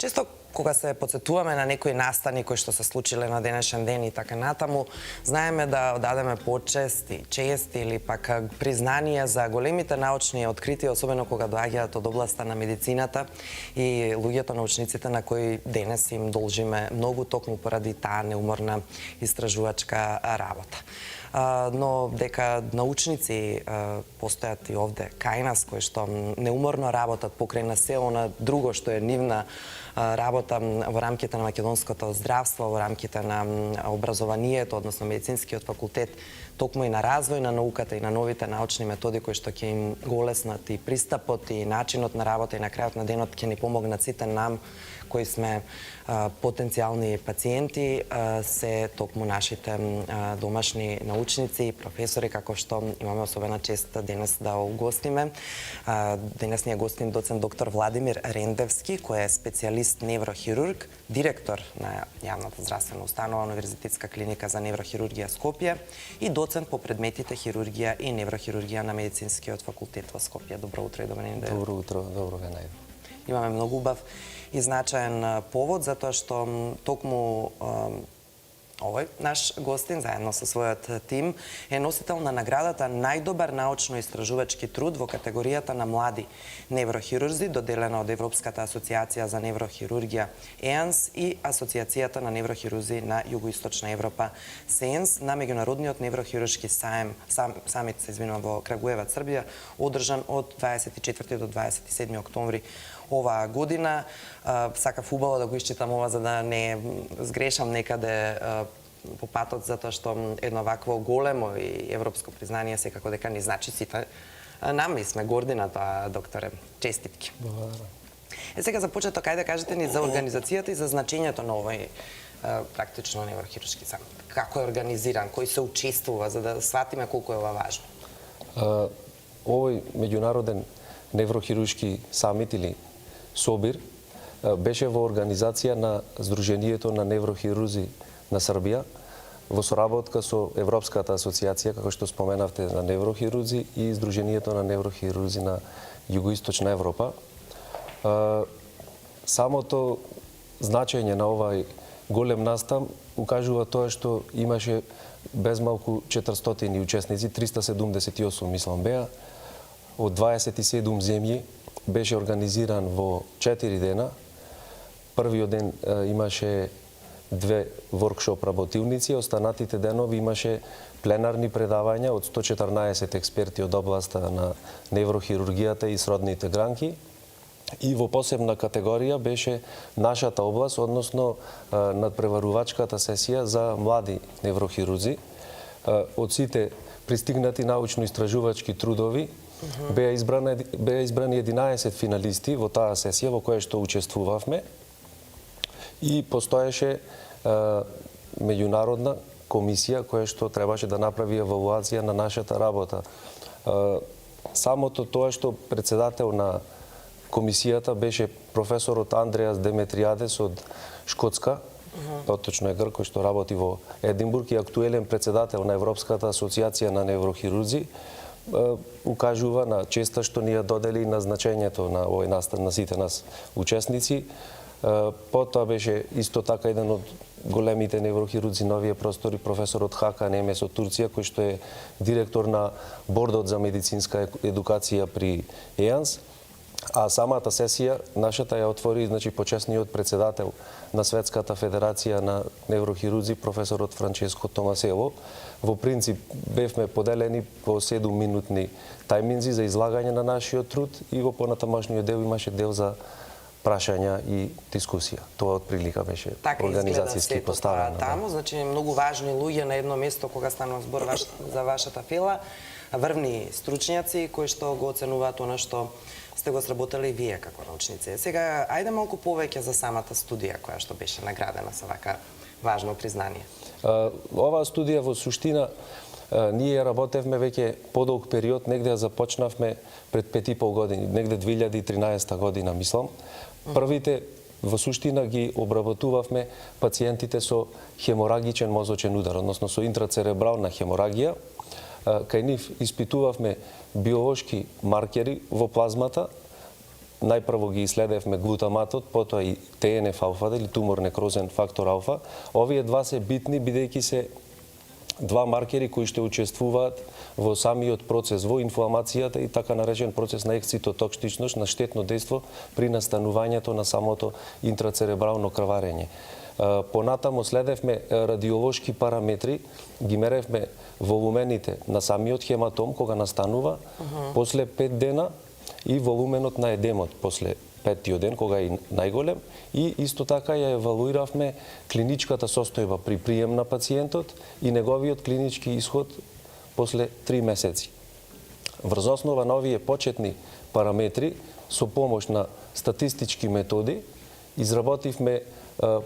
Често кога се подсетуваме на некои настани кои што се случиле на денешен ден и така натаму, знаеме да одадеме почест и чест или пак признание за големите научни откритија, особено кога доаѓаат од областа на медицината и луѓето научниците на кои денес им должиме многу токму поради таа неуморна истражувачка работа. Но дека научници постојат и овде кај нас, кои што неуморно работат покрај на се она друго што е нивна работа во рамките на македонското здравство, во рамките на образованието, односно медицинскиот факултет, токму и на развој на науката и на новите научни методи кои што ќе им го олеснат и пристапот и начинот на работа и на крајот на денот ќе ни помогнат сите нам кои сме потенцијални пациенти, се токму нашите домашни научници, професори, како што имаме особена чест денес да угостиме. Денес ни е гостин доцент доктор Владимир Рендевски, кој е специјалист неврохирург, директор на јавната здравствена установа Универзитетска клиника за неврохирургија Скопје и доцент по предметите хирургија и неврохирургија на Медицинскиот факултет во Скопје. Добро утро и добро ден. Добро утро, добро ве најдов. Имаме многу убав и значаен повод, затоа што токму овој наш гостин, заедно со својот тим, е носител на наградата најдобар научно-истражувачки труд во категоријата на млади неврохирурзи, доделена од Европската асоциација за неврохирургија ЕАНС и Асоциацијата на неврохирурзи на Југоисточна Европа СЕНС на меѓународниот неврохируршки самит во Крагуевац, Србија, одржан од 24 до 27 октомври оваа година. Сакав убаво да го исчитам ова за да не сгрешам некаде по патот, затоа што едно вакво големо и европско признание секако дека ни значи сите нам и сме горди на тоа, докторе. Честитки. Благодарам. Сега за почеток, ајде да кажете ни за организацијата и за значењето на овој практично неврохируршки самит. Како е организиран, кој се учествува, за да сватиме колку е ова важно? Овој меѓународен неврохируршки самит или СОБИР беше во организација на Сдруженијето на неврохирурзи на Србија во соработка со Европската асоциација, како што споменавте, на неврохирурзи и Сдруженијето на неврохирурзи на Југоисточна Европа. Самото значење на овај голем настан укажува тоа што имаше безмалку 400 учесници, 378 мислам беа, од 27 земји. Беше организиран во 4 дена. Првиот ден имаше 2 воркшоп работилници, останатите денови имаше пленарни предавања од 114 експерти од областа на неврохирургијата и сродните гранки. И во посебна категорија беше нашата област, односно надпреварувачката сесија за млади неврохирурзи. Од сите пристигнати научно-истражувачки трудови беа избрани 11 финалисти во таа сесија во која што учествувавме и постоеше меѓународна комисија која што требаше да направи евалуација на нашата работа. Самото тоа што председател на комисијата беше професорот Андреас Деметриадес од Шкотска, поточно е грк кој што работи во Единбург и актуелен председател на Европската асоциација на неврохирурзи, укажува на честа што ни ја додели на значењето на овој настан на сите нас учесници. Потоа беше исто така еден од големите неврохирурзи на овие простори, професорот Хакан Емес од Турција, кој што е директор на бордот за медицинска едукација при ЕАНС. А самата сесија нашата ја отвори почесниот председател на Светската федерација на неврохирурзи, професорот Франческо Томасело. Во принцип бевме поделени по 7-минутни тајминзи за излагање на нашиот труд и во понатамошниот дел имаше дел за прашања и дискусија. Тоа од прилика беше организацијски поставено. Таму, значи многу важни луѓе на едно место кога станува збор за вашата фела, врвни стручњаци кои што го оценуваат она што сте го сработали вие како научници. Сега, ајде малку повеќе за самата студија која што беше наградена со вака важно признание. Оваа студија во суштина ние работевме веќе подолг период, негде започнавме пред 5,5 години, негде 2013 година мислам. Првите во суштина ги обработувавме пациентите со хеморагичен мозочен удар, односно со интрацеребрална хеморагија. Кај нив испитувавме биолошки маркери во плазмата најпрво ги исследевме глутаматот, потоа и ТНФ-алфа или тумор некрозен фактор алфа. Овие два се битни бидејќи се два маркери кои што учествуваат во самиот процес, во инфламацијата и така наречен процес на ексцитотоксичност, на штетно дејство при настанувањето на самото интрацеребрално крварење. Понатамо следевме радиолошки параметри, ги меревме волумените на самиот хематом кога настанува, после 5 дена и волуменот на едемот после 5-тиот ден, кога е најголем, и исто така ја евалуиравме клиничката состојба при прием на пациентот и неговиот клинички исход после 3 месеци. Врз основа на овие почетни параметри, со помош на статистички методи, изработивме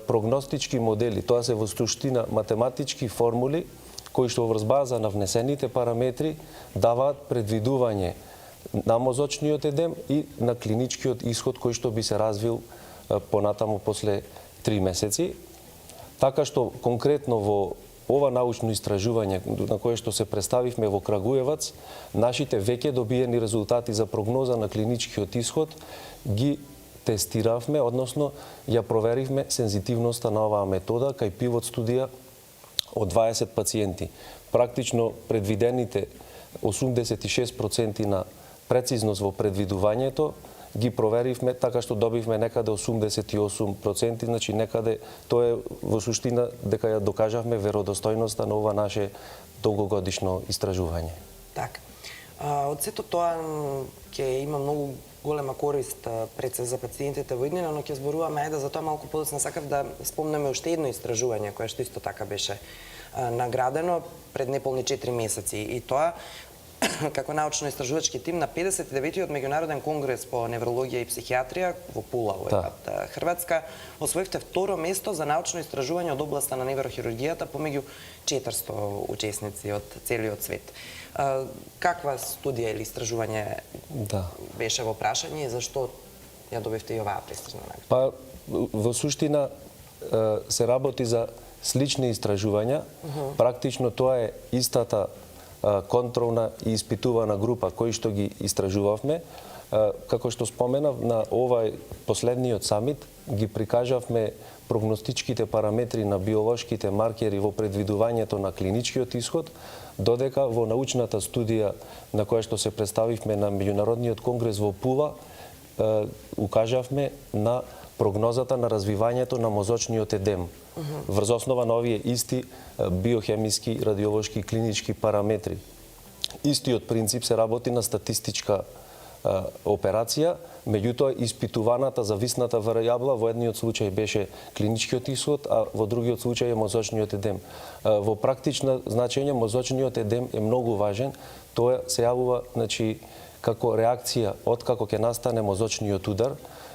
прогностички модели, тоа се во суштина математички формули, кои што врз база на внесените параметри даваат предвидување на мозочниот едем и на клиничкиот исход кој што би се развил понатаму после 3 месеци. Така што конкретно во ова научно истражување на кое што се представивме во Крагуевац, нашите веќе добиени резултати за прогноза на клиничкиот исход ги тестиравме, односно ја проверивме сензитивноста на оваа метода кај пилот студија од 20 пациенти. Практично предвидените 86% на прецизност во предвидувањето ги проверивме така што добивме некаде 88%, значи некаде тоа е во суштина дека ја докажавме веродостојноста на ова наше долгогодишно истражување. Така. Од сето тоа ќе има многу голема корист пред се за пациентите во иднина, но ќе зборуваме за тоа малку подоцна. Сакав да спомнеме уште едно истражување кое што исто така беше наградено пред неполни 4 месеци, и тоа како научно-истражувачки тим на 59-тиот меѓународен конгрес по неврологија и психијатрија во Пула, во Хрватска, освоивте второ место за научно истражување од областа на неврохирургијата помеѓу 400 учесници од целиот свет. Каква студија или истражување беше во прашање и зашто ја добивте и оваа престижна награда? Па, во суштина се работи за слични истражувања. Практично тоа е истата контролна и испитувана група кои што ги истражувавме. Како што споменав, на овај последниот самит ги прикажавме прогностичките параметри на биолошките маркери во предвидувањето на клиничкиот исход, додека во научната студија на која што се представивме на меѓународниот конгрес во Пула, укажавме на прогнозата на развивањето на мозочниот едем. Врз основа на овие исти биохемиски, радиолошки, клинички параметри. Истиот принцип се работи на статистичка операција, меѓутоа испитуваната зависната варијабла во едниот случај беше клиничкиот исход, а во другиот случај е мозочниот едем. Во практично значење мозочниот едем е многу важен. Тоа се јавува, значи, како реакција од како ќе настане мозочниот удар,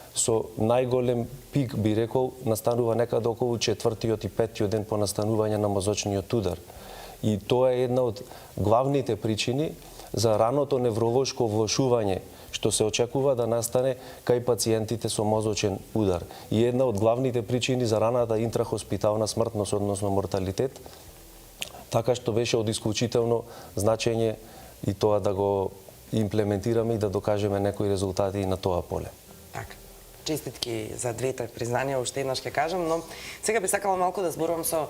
со најголем пик, би рекол, настанува некаде околу 4-тиот и 5-тиот ден по настанување на мозочниот удар. И тоа е една од главните причини за раното невролошко влошување што се очекува да настане кај пациентите со мозочен удар. И една од главните причини за раната интрахоспитална смртност, односно морталитет, така што беше од исклучително значење и тоа да го имплементираме и да докажеме некои резултати на тоа поле. Така. Честитки за двете признанија, уште еднаш ќе кажам, но сега би сакала малку да зборувам со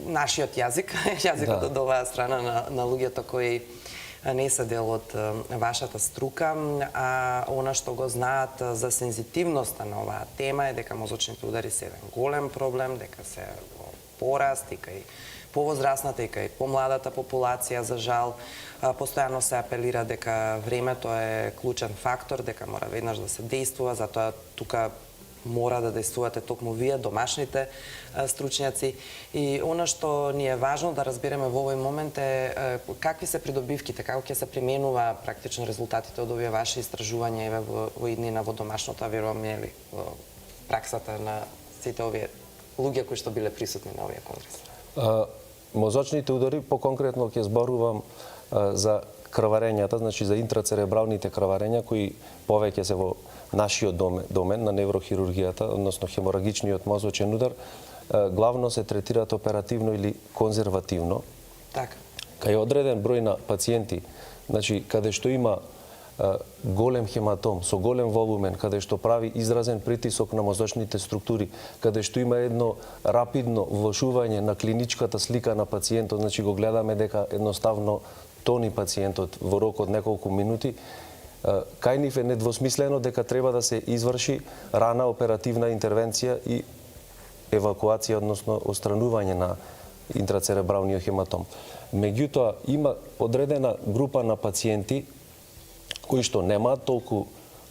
нашиот јазик, јазикот од оваа страна на луѓето кои не се дел од вашата струка, а она што го знаат за сензитивноста на оваа тема е дека мозочните удари се еден голем проблем, дека се во пораст и кај повозрасната и кај помладата популација, за жал. Постојано се апелира дека времето е клучен фактор, дека мора веднаш да се действува, затоа тука мора да действувате токму вие, домашните стручњаци. И она што ни е важно да разбереме во овој момент е какви се придобивките, како ќе се применува практично резултатите од овие ваши истражувања во иднина во домашното, а верувам нели во праксата на сите овие луѓе кои што биле присутни на овие конгреси. Мозочните удари, по-конкретно ќе зборувам за крварењата, значи за интрацеребралните крварења кои повеќе се во нашиот домен на неврохирургијата, односно хеморагичниот мозочен удар, главно се третираат оперативно или конзервативно. Така. Кај одреден број на пациенти, значи каде што има голем хематом со голем волумен, каде што прави изразен притисок на мозочните структури, каде што има едно рапидно влошување на клиничката слика на пациентот, значи го гледаме дека едноставно тони пациентот во рок од неколку минути, кај нив е недвосмислено дека треба да се изврши рана оперативна интервенција и евакуација, односно отстранување на интрацеребралниот хематом. Меѓутоа, има одредена група на пациенти кои што немаат толку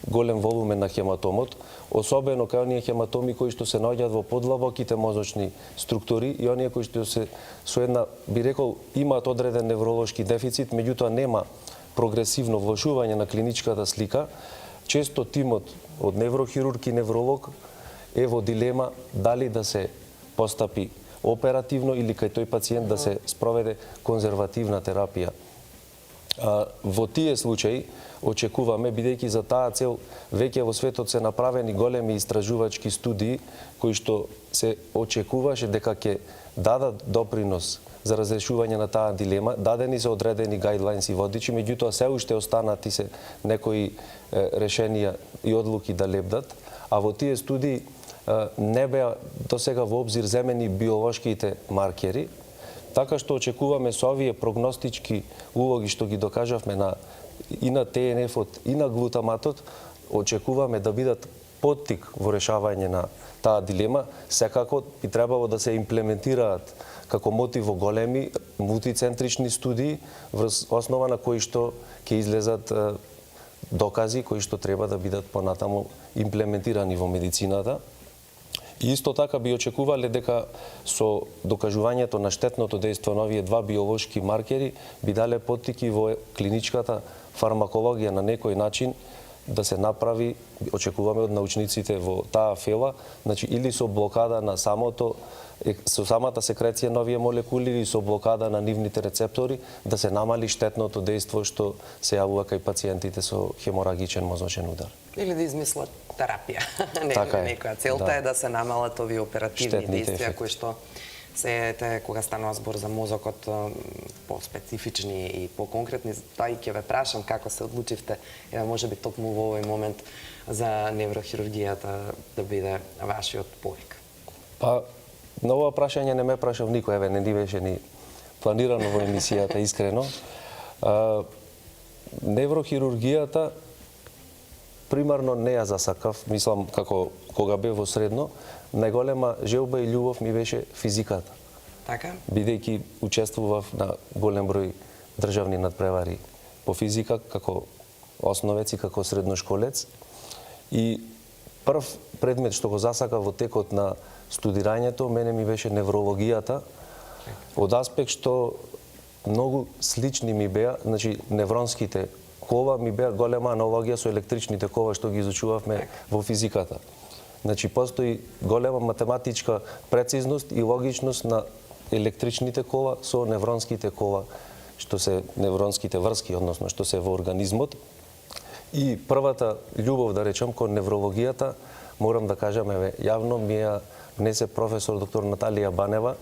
голем волумен на хематомот, особено кај оние хематоми кои што се наоѓаат во подлабоките мозочни структури и оние кои што се со една, би рекол, имаат одреден невролошки дефицит, меѓутоа нема прогресивно влошување на клиничката слика. Често тимот од неврохирург и невролог е во дилема дали да се постапи оперативно или кај тој пациент да се спроведе конзервативна терапија. Во тие случаи очекуваме, бидејќи за таа цел веќе во светот се направени големи истражувачки студии кои што се очекуваше дека ќе дадат допринос за разрешување на таа дилема, дадени се одредени гајдлајнс и водичи, меѓутоа се уште останати се некои решенија и одлуки да лепдат, а во тие студии не беа досега во обзир земени биолошките маркери, така што очекуваме со овие прогностички улоги што ги докажавме и на ТНФ-от и на глутаматот, очекуваме да бидат поттик во решавање на таа дилема. Секако би требало да се имплементираат како мотив во големи мултицентрични студии врз основа на кои што ќе излезат докази кои што треба да бидат понатаму имплементирани во медицината. И исто така би очекувале дека со докажувањето на штетното дејство на овие два биолошки маркери би дале поттики во клиничката фармакологија на некој начин да се направи, очекуваме од научниците во таа фела, значи или со блокада на со самата секреција на овие молекули или со блокада на нивните рецептори, да се намали штетното дејство што се јавува кај пациентите со хеморагичен мозочен удар. Или да измислат терапија. Така е. Некоја целта е да се намалат овие оперативни Штетните действија ефекти. кои што се кога станува збор за мозокот по-специфични и по-конкретни. Тај ќе ве прашам како се одлучивте, можеби токму во овој момент за неврохирургијата да биде вашиот повик. Па, на ова прашање не ме прашав никој, не ни беше ни планирано во емисијата, искрено. Неврохирургијата примарно не ја засакав, мислам како кога бев во средно, најголема желба и љубов ми беше физиката. Така? Бидејќи учествував на голем број државни надпревари по физика како основец и како средношколец. И прв предмет што го засакав во текот на студирањето, мене ми беше неврологијата, од аспект што многу слични ми беа, значи невронските кова ми беа голема аналогија со електричните кова што ги изучувавме во физиката. Значи, постои голема математичка прецизност и логичност на електричните кова со невронските кова, што се невронските врски, односно што се во организмот. И првата љубов, да речем, кон неврологијата, морам да кажам, јавно ми ја внесе професор доктор Наталија Банева,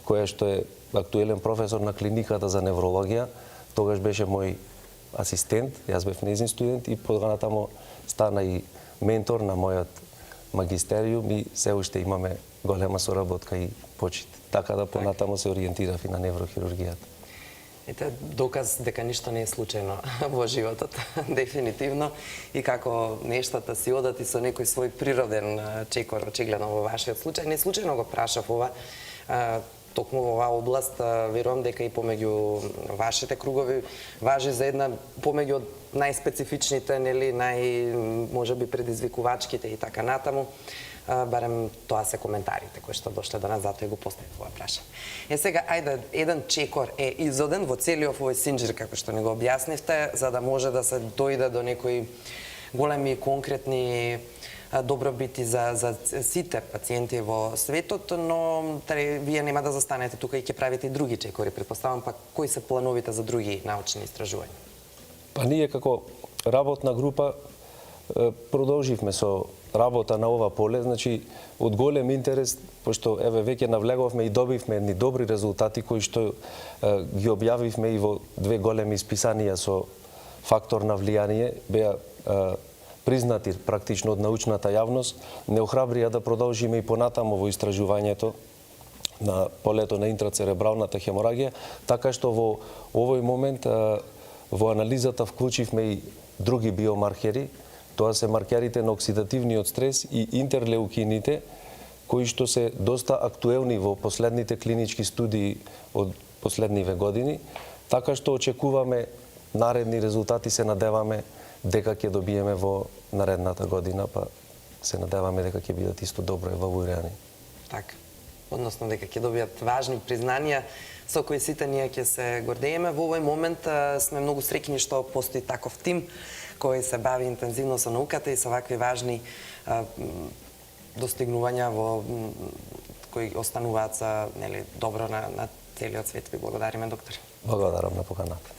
која што е актуелен професор на клиниката за неврологија. Тогаш беше мој асистент, јас бев нејзин студент и подганатамо стана и ментор на мојот магистериум и се уште имаме голема соработка и почит. Така да понатамо се ориентирав и на неврохирургијата. Ете, доказ дека ништо не е случајно во животот, дефинитивно, и како нештата си одат и со некој свој природен чекор, очигледно во вашиот случај. Не случајно го прашав ова, токму во оваа област, верувам дека и помеѓу вашите кругови важи за една помеѓу од најспецифичните, нели, можеби предизвикувачките и така натаму. Барем тоа се коментарите кои што дошле до нас, затоа и го поставив ова прашање. Сега, ајде, еден чекор е изоден во целиот овој синџир, како што ни го објаснивте, за да може да се дојде до некои големи конкретни добробити за сите пациенти во светот, но вие нема да застанете тука и ќе правите и други чекори, претпоставам, па кои се плановите за други научни истражувања? Па ние како работна група продолживме со работа на ова поле, значи од голем интерес, пошто веќе навлеговме и добивме едни добри резултати кои што ги објавивме и во две големи исписанија со фактор на влијание, беа признати практично од научната јавност, не охрабрија да продолжиме и понатамо во истражувањето на полето на интрацеребралната хеморагија, така што во овој момент во анализата вклучивме и други биомаркери, тоа се маркерите на оксидативниот стрес и интерлеукините, кои што се доста актуелни во последните клинички студии од последниве години, така што очекуваме наредни резултати, се надеваме дека ќе добиеме во наредната година, па се надеваме дека ќе бидат исто добро евалуирани. Така. Односно дека ќе добијат важни признанија со кои сите ние ќе се гордееме. Во овој момент сме многу среќни што постои таков тим кој се бави интензивно со науката и со вакви важни достигнувања кои остануваат за добро на целиот свет. Ви благодариме, доктор. Благодарам на поканата.